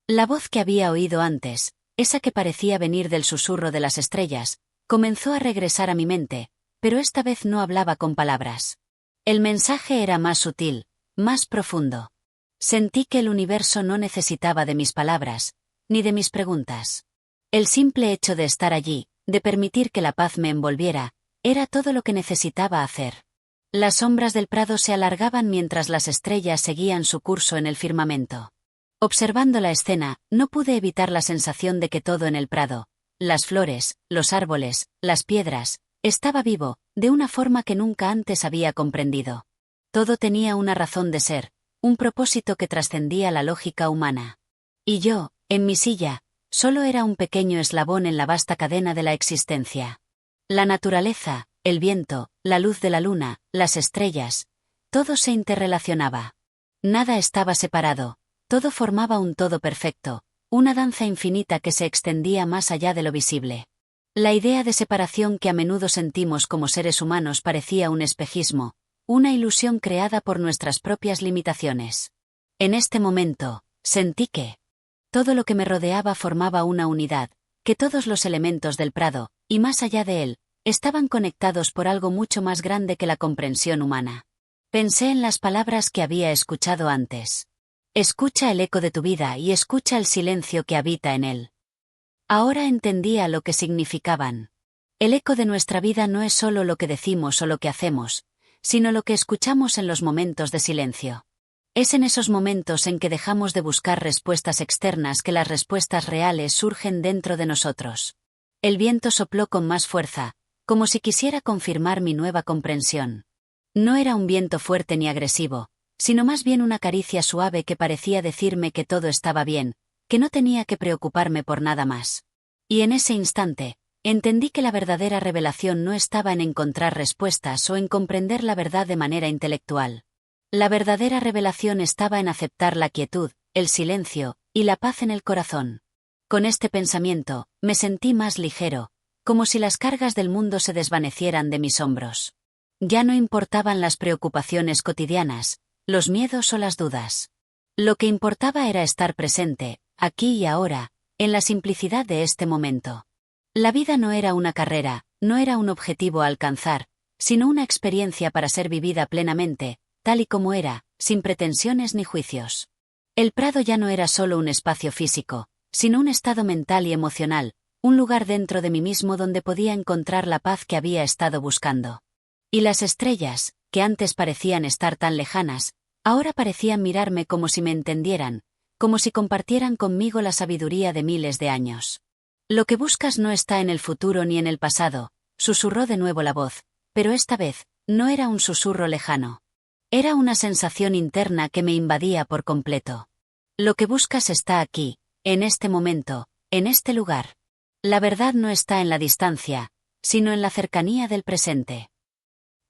[SPEAKER 1] La voz que había oído antes, esa que parecía venir del susurro de las estrellas, comenzó a regresar a mi mente, pero esta vez no hablaba con palabras. El mensaje era más sutil, más profundo. Sentí que el universo no necesitaba de mis palabras, ni de mis preguntas. El simple hecho de estar allí, de permitir que la paz me envolviera, era todo lo que necesitaba hacer. Las sombras del prado se alargaban mientras las estrellas seguían su curso en el firmamento. Observando la escena, no pude evitar la sensación de que todo en el prado, las flores, los árboles, las piedras, estaba vivo, de una forma que nunca antes había comprendido. Todo tenía una razón de ser, un propósito que trascendía la lógica humana. Y yo, en mi silla, solo era un pequeño eslabón en la vasta cadena de la existencia. La naturaleza, el viento, la luz de la luna, las estrellas, todo se interrelacionaba. Nada estaba separado, todo formaba un todo perfecto, una danza infinita que se extendía más allá de lo visible. La idea de separación que a menudo sentimos como seres humanos parecía un espejismo, una ilusión creada por nuestras propias limitaciones. En este momento, sentí que todo lo que me rodeaba formaba una unidad, que todos los elementos del prado, y más allá de él, estaban conectados por algo mucho más grande que la comprensión humana. Pensé en las palabras que había escuchado antes. Escucha el eco de tu vida y escucha el silencio que habita en él. Ahora entendía lo que significaban. El eco de nuestra vida no es solo lo que decimos o lo que hacemos, sino lo que escuchamos en los momentos de silencio. Es en esos momentos en que dejamos de buscar respuestas externas que las respuestas reales surgen dentro de nosotros. El viento sopló con más fuerza, como si quisiera confirmar mi nueva comprensión. No era un viento fuerte ni agresivo, sino más bien una caricia suave que parecía decirme que todo estaba bien, que no tenía que preocuparme por nada más. Y en ese instante, entendí que la verdadera revelación no estaba en encontrar respuestas o en comprender la verdad de manera intelectual. La verdadera revelación estaba en aceptar la quietud, el silencio y la paz en el corazón. Con este pensamiento, me sentí más ligero, como si las cargas del mundo se desvanecieran de mis hombros. Ya no importaban las preocupaciones cotidianas, los miedos o las dudas. Lo que importaba era estar presente, aquí y ahora, en la simplicidad de este momento. La vida no era una carrera, no era un objetivo a alcanzar, sino una experiencia para ser vivida plenamente, tal y como era, sin pretensiones ni juicios. El prado ya no era solo un espacio físico, sino un estado mental y emocional, un lugar dentro de mí mismo donde podía encontrar la paz que había estado buscando. Y las estrellas, que antes parecían estar tan lejanas, ahora parecían mirarme como si me entendieran, como si compartieran conmigo la sabiduría de miles de años. Lo que buscas no está en el futuro ni en el pasado, susurró de nuevo la voz, pero esta vez, no era un susurro lejano. Era una sensación interna que me invadía por completo. Lo que buscas está aquí, en este momento, en este lugar. La verdad no está en la distancia, sino en la cercanía del presente.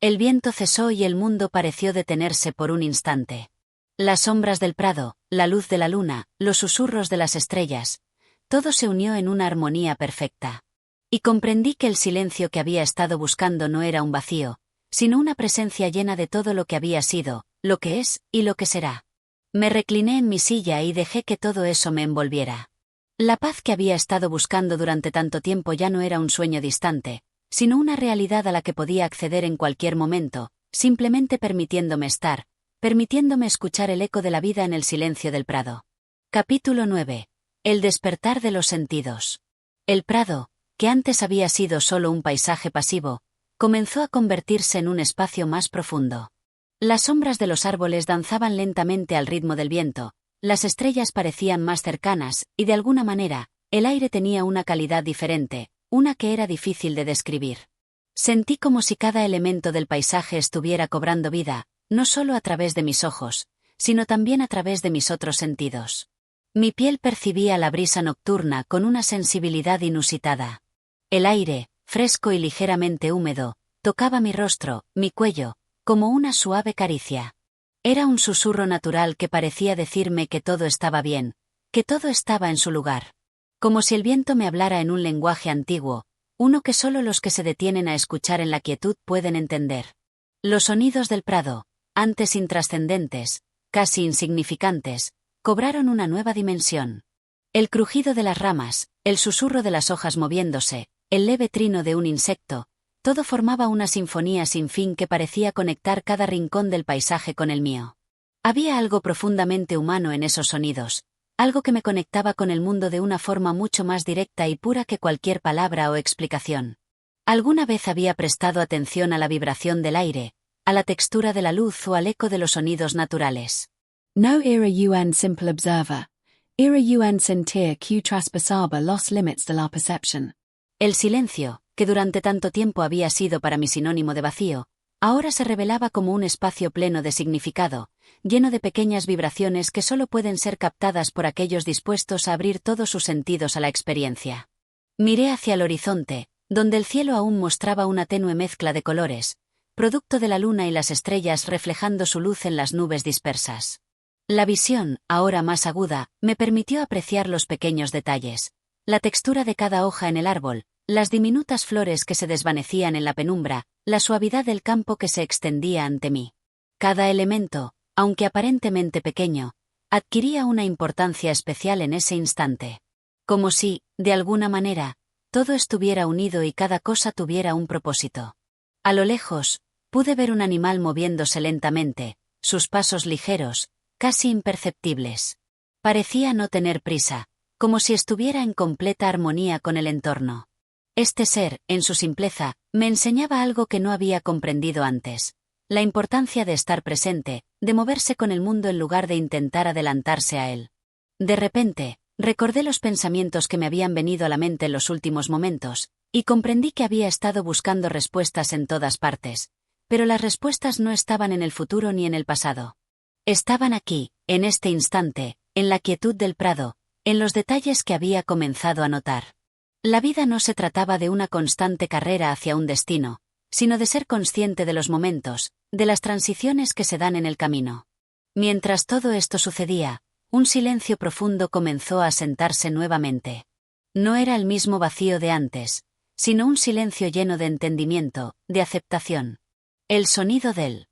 [SPEAKER 1] El viento cesó y el mundo pareció detenerse por un instante. Las sombras del prado, la luz de la luna, los susurros de las estrellas, todo se unió en una armonía perfecta. Y comprendí que el silencio que había estado buscando no era un vacío, sino una presencia llena de todo lo que había sido, lo que es y lo que será. Me recliné en mi silla y dejé que todo eso me envolviera. La paz que había estado buscando durante tanto tiempo ya no era un sueño distante, sino una realidad a la que podía acceder en cualquier momento, simplemente permitiéndome estar, permitiéndome escuchar el eco de la vida en el silencio del prado. Capítulo 9. El despertar de los sentidos. El prado, que antes había sido solo un paisaje pasivo, comenzó a convertirse en un espacio más profundo. Las sombras de los árboles danzaban lentamente al ritmo del viento, las estrellas parecían más cercanas, y de alguna manera, el aire tenía una calidad diferente, una que era difícil de describir. Sentí como si cada elemento del paisaje estuviera cobrando vida, no solo a través de mis ojos, sino también a través de mis otros sentidos. Mi piel percibía la brisa nocturna con una sensibilidad inusitada. El aire, fresco y ligeramente húmedo, tocaba mi rostro, mi cuello, como una suave caricia. Era un susurro natural que parecía decirme que todo estaba bien, que todo estaba en su lugar. Como si el viento me hablara en un lenguaje antiguo, uno que solo los que se detienen a escuchar en la quietud pueden entender. Los sonidos del prado, antes intrascendentes, casi insignificantes, cobraron una nueva dimensión. El crujido de las ramas, el susurro de las hojas moviéndose, el leve trino de un insecto, todo formaba una sinfonía sin fin que parecía conectar cada rincón del paisaje con el mío. Había algo profundamente humano en esos sonidos, algo que me conectaba con el mundo de una forma mucho más directa y pura que cualquier palabra o explicación. Alguna vez había prestado atención a la vibración del aire, a la textura de la luz o al eco de los sonidos naturales.
[SPEAKER 2] No era un simple observer. Era un sentir que traspasaba los límites de la percepción.
[SPEAKER 1] El silencio, que durante tanto tiempo había sido para mí sinónimo de vacío, ahora se revelaba como un espacio pleno de significado, lleno de pequeñas vibraciones que solo pueden ser captadas por aquellos dispuestos a abrir todos sus sentidos a la experiencia. Miré hacia el horizonte, donde el cielo aún mostraba una tenue mezcla de colores, producto de la luna y las estrellas reflejando su luz en las nubes dispersas. La visión, ahora más aguda, me permitió apreciar los pequeños detalles, la textura de cada hoja en el árbol, las diminutas flores que se desvanecían en la penumbra, la suavidad del campo que se extendía ante mí. Cada elemento, aunque aparentemente pequeño, adquiría una importancia especial en ese instante. Como si, de alguna manera, todo estuviera unido y cada cosa tuviera un propósito. A lo lejos, pude ver un animal moviéndose lentamente, sus pasos ligeros, casi imperceptibles. Parecía no tener prisa, como si estuviera en completa armonía con el entorno. Este ser, en su simpleza, me enseñaba algo que no había comprendido antes: la importancia de estar presente, de moverse con el mundo en lugar de intentar adelantarse a él. De repente, recordé los pensamientos que me habían venido a la mente en los últimos momentos, y comprendí que había estado buscando respuestas en todas partes, pero las respuestas no estaban en el futuro ni en el pasado. Estaban aquí, en este instante, en la quietud del prado, en los detalles que había comenzado a notar. La vida no se trataba de una constante carrera hacia un destino, sino de ser consciente de los momentos, de las transiciones que se dan en el camino. Mientras todo esto sucedía, un silencio profundo comenzó a asentarse nuevamente. No era el mismo vacío de antes, sino un silencio lleno de entendimiento, de aceptación. El sonido del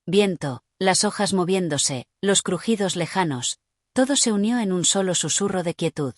[SPEAKER 1] viento, las hojas moviéndose, los crujidos lejanos, todo se unió en un solo susurro de quietud.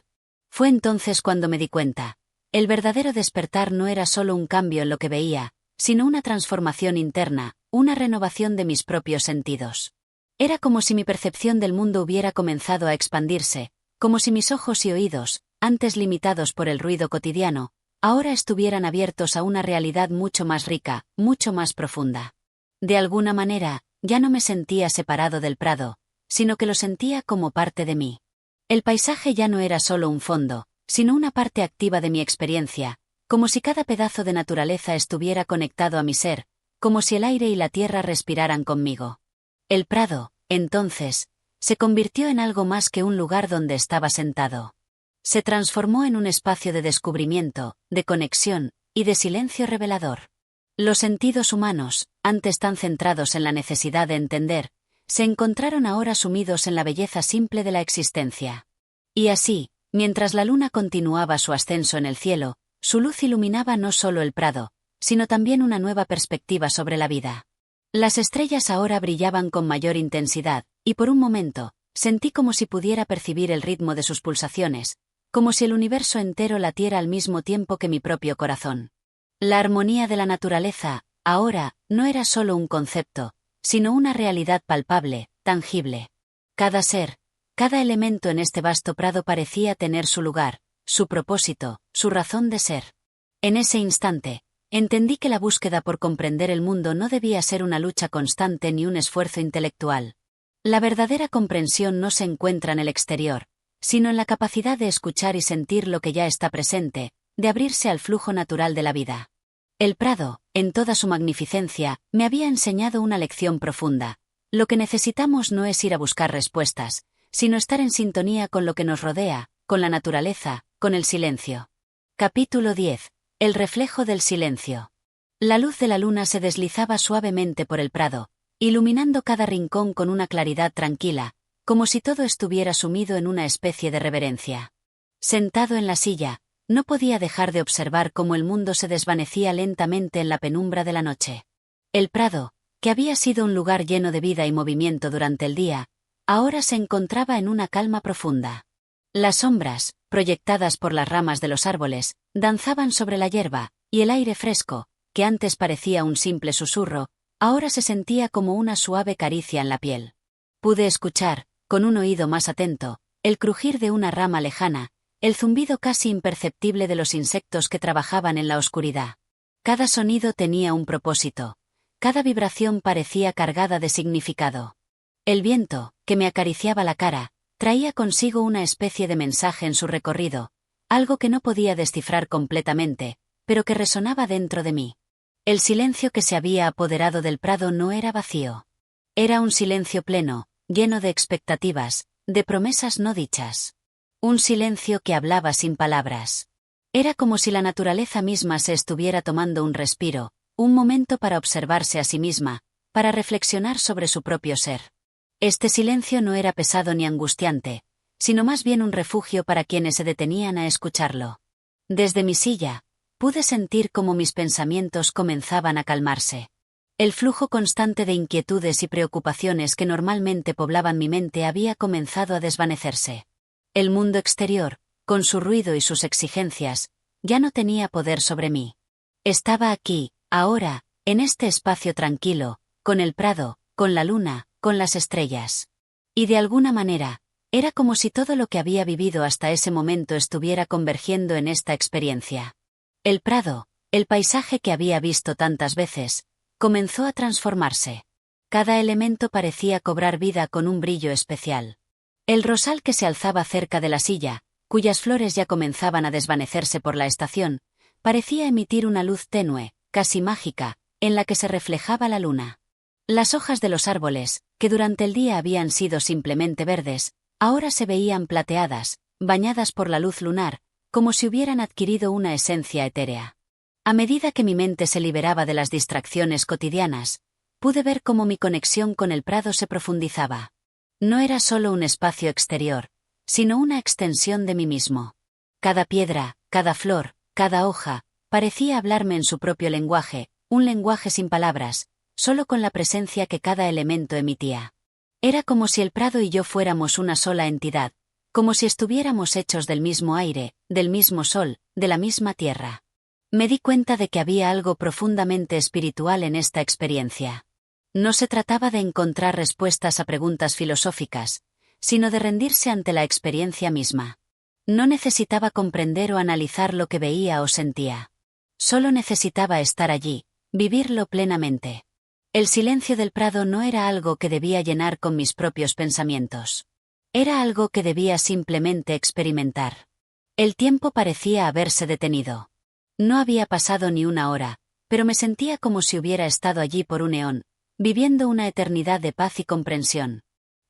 [SPEAKER 1] Fue entonces cuando me di cuenta. El verdadero despertar no era solo un cambio en lo que veía, sino una transformación interna, una renovación de mis propios sentidos. Era como si mi percepción del mundo hubiera comenzado a expandirse, como si mis ojos y oídos, antes limitados por el ruido cotidiano, ahora estuvieran abiertos a una realidad mucho más rica, mucho más profunda. De alguna manera, ya no me sentía separado del prado, sino que lo sentía como parte de mí. El paisaje ya no era solo un fondo, sino una parte activa de mi experiencia, como si cada pedazo de naturaleza estuviera conectado a mi ser, como si el aire y la tierra respiraran conmigo. El prado, entonces, se convirtió en algo más que un lugar donde estaba sentado. Se transformó en un espacio de descubrimiento, de conexión, y de silencio revelador. Los sentidos humanos, antes tan centrados en la necesidad de entender, se encontraron ahora sumidos en la belleza simple de la existencia. Y así, mientras la luna continuaba su ascenso en el cielo, su luz iluminaba no solo el prado, sino también una nueva perspectiva sobre la vida. Las estrellas ahora brillaban con mayor intensidad, y por un momento, sentí como si pudiera percibir el ritmo de sus pulsaciones, como si el universo entero latiera al mismo tiempo que mi propio corazón. La armonía de la naturaleza, ahora, no era solo un concepto, sino una realidad palpable, tangible. Cada ser, cada elemento en este vasto prado parecía tener su lugar, su propósito, su razón de ser. En ese instante, entendí que la búsqueda por comprender el mundo no debía ser una lucha constante ni un esfuerzo intelectual. La verdadera comprensión no se encuentra en el exterior, sino en la capacidad de escuchar y sentir lo que ya está presente, de abrirse al flujo natural de la vida. El prado, en toda su magnificencia, me había enseñado una lección profunda. Lo que necesitamos no es ir a buscar respuestas, sino estar en sintonía con lo que nos rodea, con la naturaleza, con el silencio. Capítulo 10. El reflejo del silencio. La luz de la luna se deslizaba suavemente por el prado, iluminando cada rincón con una claridad tranquila, como si todo estuviera sumido en una especie de reverencia. Sentado en la silla, no podía dejar de observar cómo el mundo se desvanecía lentamente en la penumbra de la noche. El prado, que había sido un lugar lleno de vida y movimiento durante el día, ahora se encontraba en una calma profunda. Las sombras, proyectadas por las ramas de los árboles, danzaban sobre la hierba, y el aire fresco, que antes parecía un simple susurro, ahora se sentía como una suave caricia en la piel. Pude escuchar, con un oído más atento, el crujir de una rama lejana, el zumbido casi imperceptible de los insectos que trabajaban en la oscuridad. Cada sonido tenía un propósito. Cada vibración parecía cargada de significado. El viento, que me acariciaba la cara, traía consigo una especie de mensaje en su recorrido, algo que no podía descifrar completamente, pero que resonaba dentro de mí. El silencio que se había apoderado del prado no era vacío. Era un silencio pleno, lleno de expectativas, de promesas no dichas. Un silencio que hablaba sin palabras. Era como si la naturaleza misma se estuviera tomando un respiro, un momento para observarse a sí misma, para reflexionar sobre su propio ser. Este silencio no era pesado ni angustiante, sino más bien un refugio para quienes se detenían a escucharlo. Desde mi silla, pude sentir cómo mis pensamientos comenzaban a calmarse. El flujo constante de inquietudes y preocupaciones que normalmente poblaban mi mente había comenzado a desvanecerse. El mundo exterior, con su ruido y sus exigencias, ya no tenía poder sobre mí. Estaba aquí, ahora, en este espacio tranquilo, con el prado, con la luna, con las estrellas. Y de alguna manera, era como si todo lo que había vivido hasta ese momento estuviera convergiendo en esta experiencia. El prado, el paisaje que había visto tantas veces, comenzó a transformarse. Cada elemento parecía cobrar vida con un brillo especial. El rosal que se alzaba cerca de la silla, cuyas flores ya comenzaban a desvanecerse por la estación, parecía emitir una luz tenue, casi mágica, en la que se reflejaba la luna. Las hojas de los árboles, que durante el día habían sido simplemente verdes, ahora se veían plateadas, bañadas por la luz lunar, como si hubieran adquirido una esencia etérea. A medida que mi mente se liberaba de las distracciones cotidianas, pude ver cómo mi conexión con el prado se profundizaba. No era solo un espacio exterior, sino una extensión de mí mismo. Cada piedra, cada flor, cada hoja, parecía hablarme en su propio lenguaje, un lenguaje sin palabras, solo con la presencia que cada elemento emitía. Era como si el prado y yo fuéramos una sola entidad, como si estuviéramos hechos del mismo aire, del mismo sol, de la misma tierra. Me di cuenta de que había algo profundamente espiritual en esta experiencia. No se trataba de encontrar respuestas a preguntas filosóficas, sino de rendirse ante la experiencia misma. No necesitaba comprender o analizar lo que veía o sentía. Solo necesitaba estar allí, vivirlo plenamente. El silencio del prado no era algo que debía llenar con mis propios pensamientos. Era algo que debía simplemente experimentar. El tiempo parecía haberse detenido. No había pasado ni una hora, pero me sentía como si hubiera estado allí por un eón, viviendo una eternidad de paz y comprensión.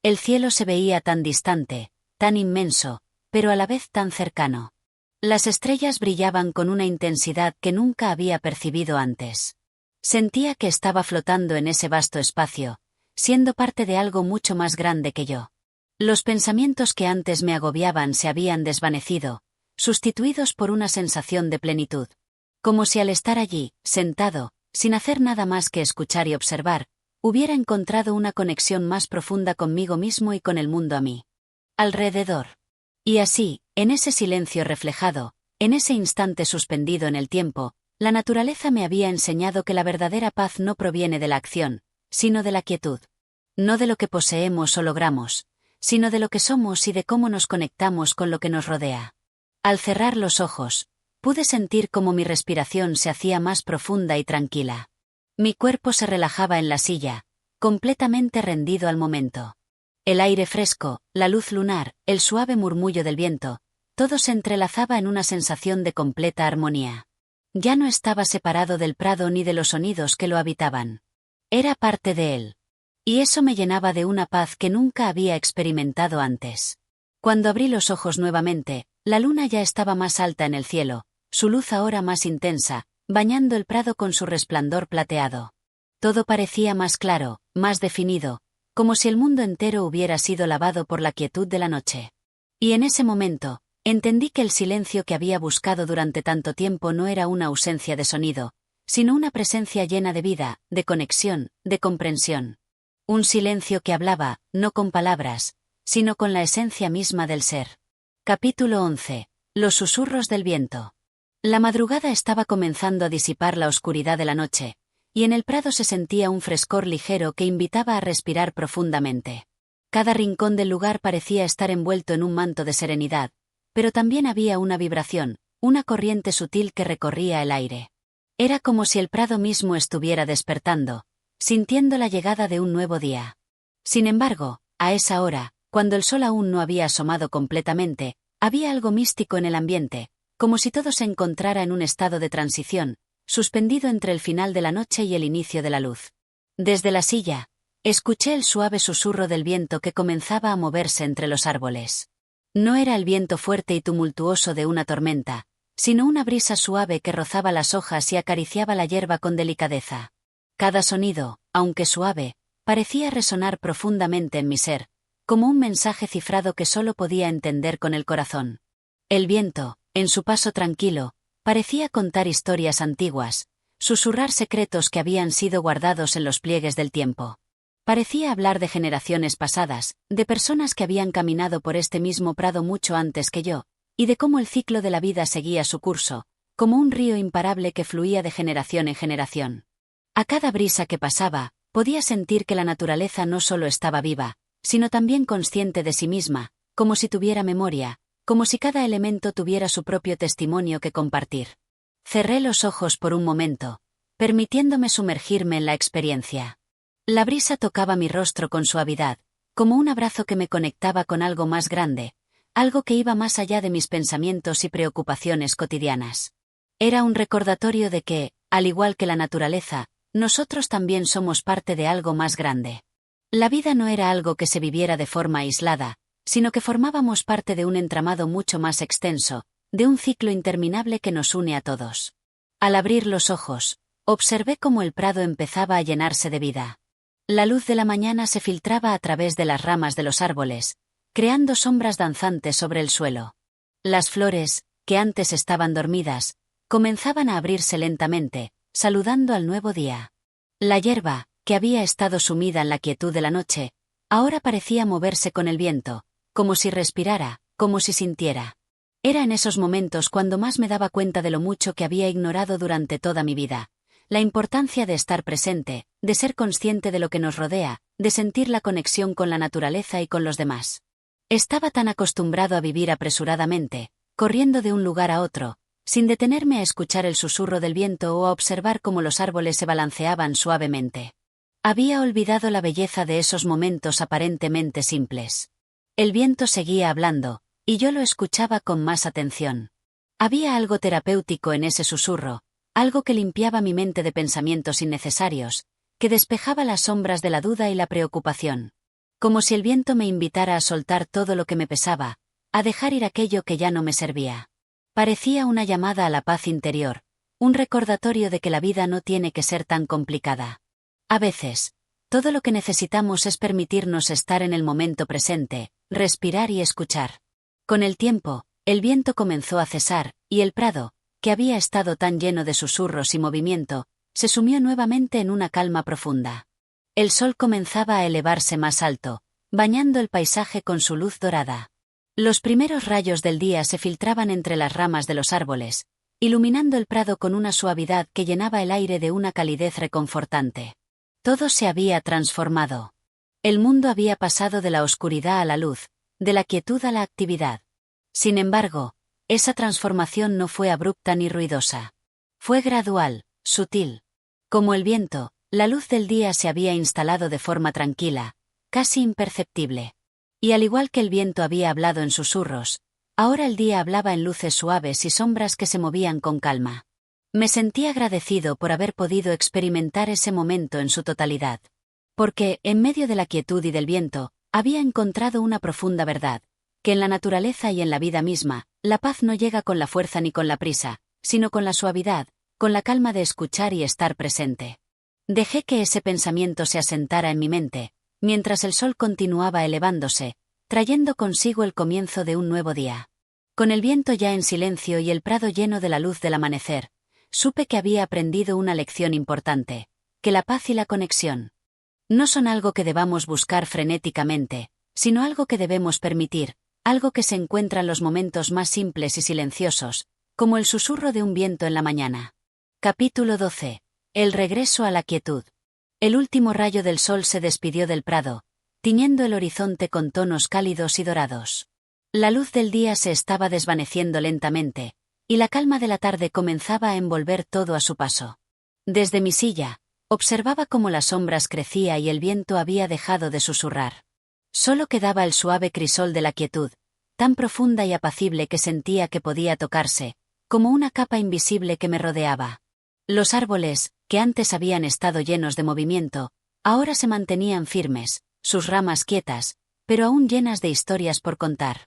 [SPEAKER 1] El cielo se veía tan distante, tan inmenso, pero a la vez tan cercano. Las estrellas brillaban con una intensidad que nunca había percibido antes. Sentía que estaba flotando en ese vasto espacio, siendo parte de algo mucho más grande que yo. Los pensamientos que antes me agobiaban se habían desvanecido, sustituidos por una sensación de plenitud. Como si al estar allí, sentado, sin hacer nada más que escuchar y observar, hubiera encontrado una conexión más profunda conmigo mismo y con el mundo a mí alrededor. Y así, en ese silencio reflejado, en ese instante suspendido en el tiempo, la naturaleza me había enseñado que la verdadera paz no proviene de la acción, sino de la quietud. No de lo que poseemos o logramos, sino de lo que somos y de cómo nos conectamos con lo que nos rodea. Al cerrar los ojos, pude sentir cómo mi respiración se hacía más profunda y tranquila. Mi cuerpo se relajaba en la silla, completamente rendido al momento. El aire fresco, la luz lunar, el suave murmullo del viento, todo se entrelazaba en una sensación de completa armonía. Ya no estaba separado del prado ni de los sonidos que lo habitaban. Era parte de él. Y eso me llenaba de una paz que nunca había experimentado antes. Cuando abrí los ojos nuevamente, la luna ya estaba más alta en el cielo, su luz ahora más intensa, bañando el prado con su resplandor plateado. Todo parecía más claro, más definido, como si el mundo entero hubiera sido lavado por la quietud de la noche. Y en ese momento, entendí que el silencio que había buscado durante tanto tiempo no era una ausencia de sonido, sino una presencia llena de vida, de conexión, de comprensión. Un silencio que hablaba, no con palabras, sino con la esencia misma del ser. Capítulo 11. Los susurros del viento. La madrugada estaba comenzando a disipar la oscuridad de la noche, y en el prado se sentía un frescor ligero que invitaba a respirar profundamente. Cada rincón del lugar parecía estar envuelto en un manto de serenidad, pero también había una vibración, una corriente sutil que recorría el aire. Era como si el prado mismo estuviera despertando, sintiendo la llegada de un nuevo día. Sin embargo, a esa hora, cuando el sol aún no había asomado completamente, había algo místico en el ambiente, como si todo se encontrara en un estado de transición, suspendido entre el final de la noche y el inicio de la luz. Desde la silla, escuché el suave susurro del viento que comenzaba a moverse entre los árboles. No era el viento fuerte y tumultuoso de una tormenta, sino una brisa suave que rozaba las hojas y acariciaba la hierba con delicadeza. Cada sonido, aunque suave, parecía resonar profundamente en mi ser, como un mensaje cifrado que solo podía entender con el corazón. El viento, en su paso tranquilo, parecía contar historias antiguas, susurrar secretos que habían sido guardados en los pliegues del tiempo. Parecía hablar de generaciones pasadas, de personas que habían caminado por este mismo prado mucho antes que yo, y de cómo el ciclo de la vida seguía su curso, como un río imparable que fluía de generación en generación. A cada brisa que pasaba, podía sentir que la naturaleza no solo estaba viva, sino también consciente de sí misma, como si tuviera memoria, como si cada elemento tuviera su propio testimonio que compartir. Cerré los ojos por un momento, permitiéndome sumergirme en la experiencia. La brisa tocaba mi rostro con suavidad, como un abrazo que me conectaba con algo más grande, algo que iba más allá de mis pensamientos y preocupaciones cotidianas. Era un recordatorio de que, al igual que la naturaleza, nosotros también somos parte de algo más grande. La vida no era algo que se viviera de forma aislada, sino que formábamos parte de un entramado mucho más extenso, de un ciclo interminable que nos une a todos. Al abrir los ojos, observé cómo el prado empezaba a llenarse de vida. La luz de la mañana se filtraba a través de las ramas de los árboles, creando sombras danzantes sobre el suelo. Las flores, que antes estaban dormidas, comenzaban a abrirse lentamente, saludando al nuevo día. La hierba, que había estado sumida en la quietud de la noche, ahora parecía moverse con el viento, como si respirara, como si sintiera. Era en esos momentos cuando más me daba cuenta de lo mucho que había ignorado durante toda mi vida. La importancia de estar presente, de ser consciente de lo que nos rodea, de sentir la conexión con la naturaleza y con los demás. Estaba tan acostumbrado a vivir apresuradamente, corriendo de un lugar a otro, sin detenerme a escuchar el susurro del viento o a observar cómo los árboles se balanceaban suavemente. Había olvidado la belleza de esos momentos aparentemente simples. El viento seguía hablando, y yo lo escuchaba con más atención. Había algo terapéutico en ese susurro, algo que limpiaba mi mente de pensamientos innecesarios, que despejaba las sombras de la duda y la preocupación. Como si el viento me invitara a soltar todo lo que me pesaba, a dejar ir aquello que ya no me servía. Parecía una llamada a la paz interior, un recordatorio de que la vida no tiene que ser tan complicada. A veces, todo lo que necesitamos es permitirnos estar en el momento presente, respirar y escuchar. Con el tiempo, el viento comenzó a cesar, y el prado, que había estado tan lleno de susurros y movimiento, se sumió nuevamente en una calma profunda. El sol comenzaba a elevarse más alto, bañando el paisaje con su luz dorada. Los primeros rayos del día se filtraban entre las ramas de los árboles, iluminando el prado con una suavidad que llenaba el aire de una calidez reconfortante. Todo se había transformado. El mundo había pasado de la oscuridad a la luz, de la quietud a la actividad. Sin embargo, esa transformación no fue abrupta ni ruidosa. Fue gradual, sutil. Como el viento, la luz del día se había instalado de forma tranquila, casi imperceptible. Y al igual que el viento había hablado en susurros, ahora el día hablaba en luces suaves y sombras que se movían con calma. Me sentí agradecido por haber podido experimentar ese momento en su totalidad. Porque, en medio de la quietud y del viento, había encontrado una profunda verdad, que en la naturaleza y en la vida misma, la paz no llega con la fuerza ni con la prisa, sino con la suavidad, con la calma de escuchar y estar presente. Dejé que ese pensamiento se asentara en mi mente, mientras el sol continuaba elevándose, trayendo consigo el comienzo de un nuevo día. Con el viento ya en silencio y el prado lleno de la luz del amanecer, supe que había aprendido una lección importante, que la paz y la conexión no son algo que debamos buscar frenéticamente, sino algo que debemos permitir, algo que se encuentra en los momentos más simples y silenciosos, como el susurro de un viento en la mañana. Capítulo 12. El regreso a la quietud. El último rayo del sol se despidió del prado, tiñendo el horizonte con tonos cálidos y dorados. La luz del día se estaba desvaneciendo lentamente, y la calma de la tarde comenzaba a envolver todo a su paso. Desde mi silla, observaba cómo las sombras crecía y el viento había dejado de susurrar. Solo quedaba el suave crisol de la quietud, tan profunda y apacible que sentía que podía tocarse, como una capa invisible que me rodeaba. Los árboles, que antes habían estado llenos de movimiento, ahora se mantenían firmes, sus ramas quietas, pero aún llenas de historias por contar.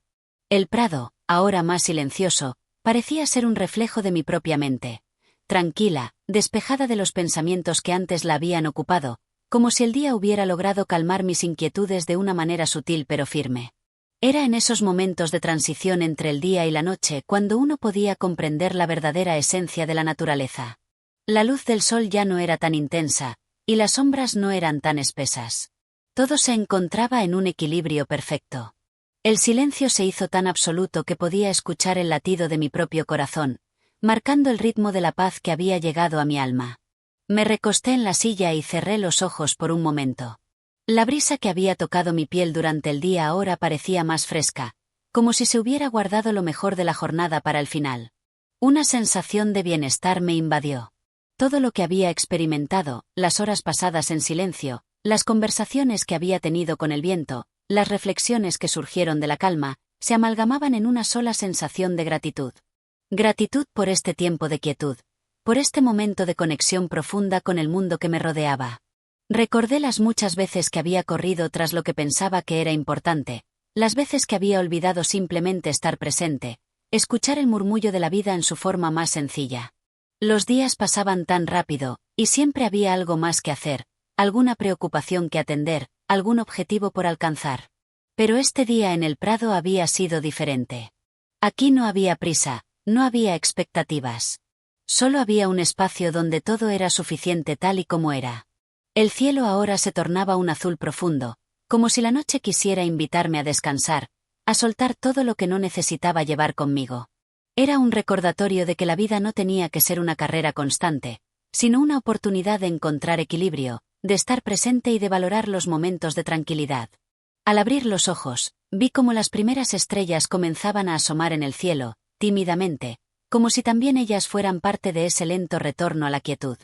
[SPEAKER 1] El prado, ahora más silencioso, parecía ser un reflejo de mi propia mente, tranquila, despejada de los pensamientos que antes la habían ocupado, como si el día hubiera logrado calmar mis inquietudes de una manera sutil pero firme. Era en esos momentos de transición entre el día y la noche cuando uno podía comprender la verdadera esencia de la naturaleza. La luz del sol ya no era tan intensa, y las sombras no eran tan espesas. Todo se encontraba en un equilibrio perfecto. El silencio se hizo tan absoluto que podía escuchar el latido de mi propio corazón, marcando el ritmo de la paz que había llegado a mi alma. Me recosté en la silla y cerré los ojos por un momento. La brisa que había tocado mi piel durante el día ahora parecía más fresca, como si se hubiera guardado lo mejor de la jornada para el final. Una sensación de bienestar me invadió. Todo lo que había experimentado, las horas pasadas en silencio, las conversaciones que había tenido con el viento, las reflexiones que surgieron de la calma, se amalgamaban en una sola sensación de gratitud. Gratitud por este tiempo de quietud, por este momento de conexión profunda con el mundo que me rodeaba. Recordé las muchas veces que había corrido tras lo que pensaba que era importante, las veces que había olvidado simplemente estar presente, escuchar el murmullo de la vida en su forma más sencilla. Los días pasaban tan rápido, y siempre había algo más que hacer, alguna preocupación que atender, algún objetivo por alcanzar. Pero este día en el Prado había sido diferente. Aquí no había prisa, no había expectativas. Solo había un espacio donde todo era suficiente tal y como era. El cielo ahora se tornaba un azul profundo, como si la noche quisiera invitarme a descansar, a soltar todo lo que no necesitaba llevar conmigo. Era un recordatorio de que la vida no tenía que ser una carrera constante, sino una oportunidad de encontrar equilibrio, de estar presente y de valorar los momentos de tranquilidad. Al abrir los ojos, vi cómo las primeras estrellas comenzaban a asomar en el cielo, tímidamente, como si también ellas fueran parte de ese lento retorno a la quietud.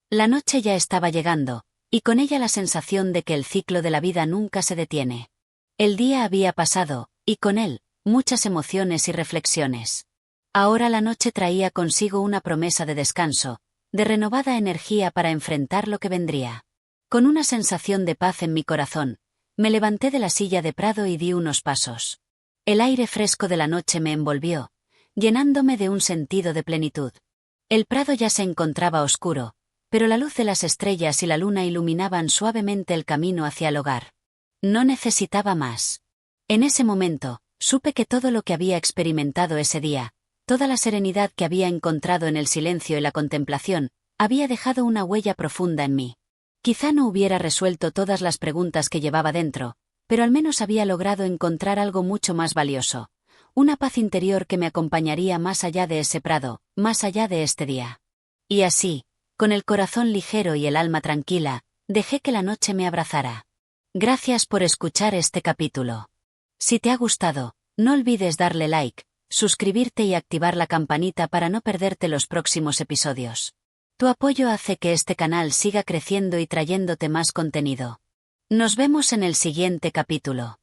[SPEAKER 1] La noche ya estaba llegando, y con ella la sensación de que el ciclo de la vida nunca se detiene. El día había pasado, y con él, muchas emociones y reflexiones. Ahora la noche traía consigo una promesa de descanso, de renovada energía para enfrentar lo que vendría. Con una sensación de paz en mi corazón, me levanté de la silla de Prado y di unos pasos. El aire fresco de la noche me envolvió, llenándome de un sentido de plenitud. El Prado ya se encontraba oscuro, pero la luz de las estrellas y la luna iluminaban suavemente el camino hacia el hogar. No necesitaba más. En ese momento, supe que todo lo que había experimentado ese día, toda la serenidad que había encontrado en el silencio y la contemplación, había dejado una huella profunda en mí. Quizá no hubiera resuelto todas las preguntas que llevaba dentro, pero al menos había logrado encontrar algo mucho más valioso, una paz interior que me acompañaría más allá de ese Prado, más allá de este día. Y así, con el corazón ligero y el alma tranquila, dejé que la noche me abrazara. Gracias por escuchar este capítulo. Si te ha gustado, no olvides darle like, suscribirte y activar la campanita para no perderte los próximos episodios. Tu apoyo hace que este canal siga creciendo y trayéndote más contenido. Nos vemos en el siguiente capítulo.